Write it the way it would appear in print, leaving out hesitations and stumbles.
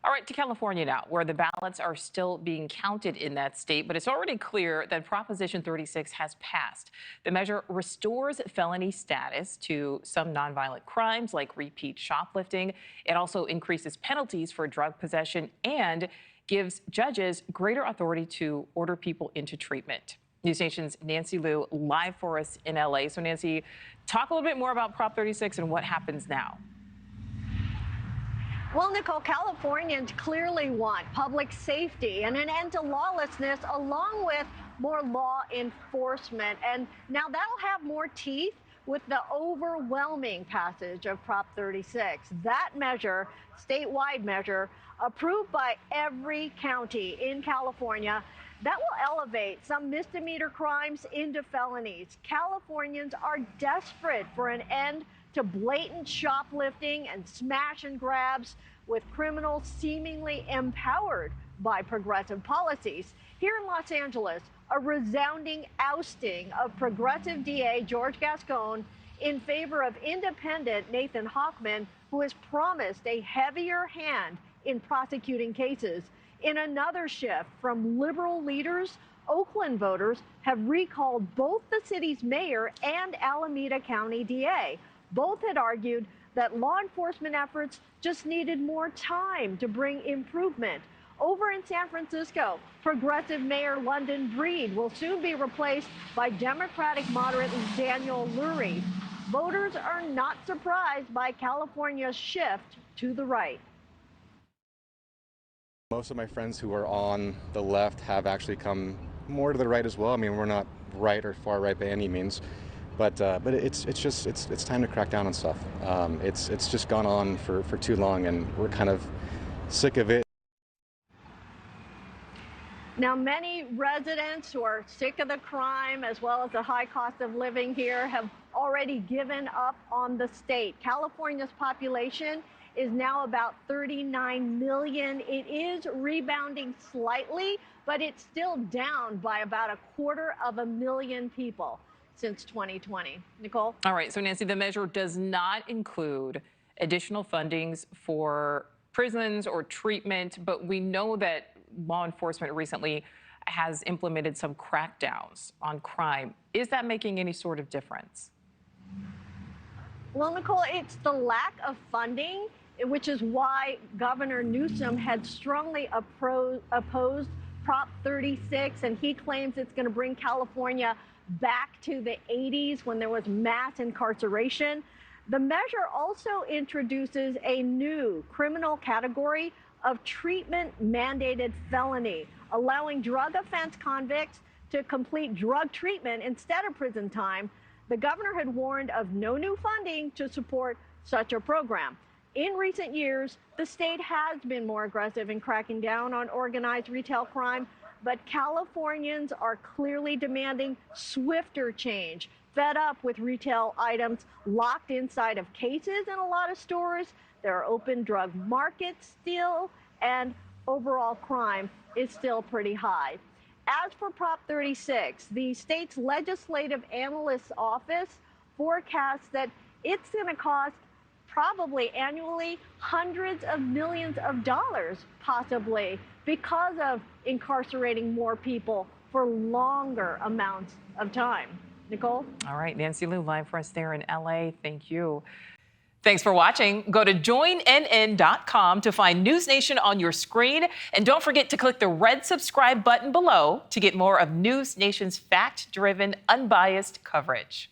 All right, to California now, where the ballots are still being counted in that state, but it's already clear that Proposition 36 has passed. The measure restores felony status to some nonviolent crimes like repeat shoplifting. It also increases penalties for drug possession and gives judges greater authority to order people into treatment. NewsNation's Nancy Liu live for us in LA. So Nancy, talk a little bit more about Prop 36 and what happens now. Well, Nichole, Californians clearly want public safety and an end to lawlessness, along with more law enforcement. And now that'll have more teeth with the overwhelming passage of Prop 36. That measure, statewide measure, approved by every county in California, that will elevate some misdemeanor crimes into felonies. Californians are desperate for an end to blatant shoplifting and smash and grabs, with criminals seemingly empowered by progressive policies. Here in Los Angeles, a resounding ousting of progressive DA George Gascon in favor of independent Nathan Hochman, who has promised a heavier hand in prosecuting cases. In another shift from liberal leaders, Oakland voters have recalled both the city's mayor and Alameda County DA. Both had argued that law enforcement efforts just needed more time to bring improvement. Over in San Francisco, progressive Mayor London Breed will soon be replaced by Democratic moderate Daniel Lurie. Voters are not surprised by California's shift to the right. Most of my friends who are on the left have actually come more to the right as well. I mean, we're not right or far right by any means. But it's time to crack down on stuff. It's just gone on for too long, and we're kind of sick of it. Now, many residents who are sick of the crime as well as the high cost of living here have already given up on the state. California's population is now about 39 million. It is rebounding slightly, but it's still down by about 250,000 people since 2020. Nichole? All right, so Nancy, the measure does not include additional fundings for prisons or treatment, but we know that law enforcement recently has implemented some crackdowns on crime. Is that making any sort of difference? Well, Nichole, it's the lack of funding, which is why Governor Newsom had strongly opposed Prop 36, and he claims it's going to bring California back to the 80s when there was mass incarceration. The measure also introduces a new criminal category of treatment mandated felony, allowing drug offense convicts to complete drug treatment instead of prison time. The governor had warned of no new funding to support such a program. In recent years, the state has been more aggressive in cracking down on organized retail crime, but Californians are clearly demanding swifter change, fed up with retail items locked inside of cases in a lot of stores. There are open drug markets still, and overall crime is still pretty high. As for Prop 36, the state's legislative analyst's office forecasts that it's going to cost probably annually hundreds of millions of dollars, possibly, because of incarcerating more people for longer amounts of time. Nichole? All right, Nancy Liu live for us there in LA. Thank you. Thanks for watching. Go to joinnn.com to find News Nation on your screen. And don't forget to click the red subscribe button below to get more of News Nation's fact-driven, unbiased coverage.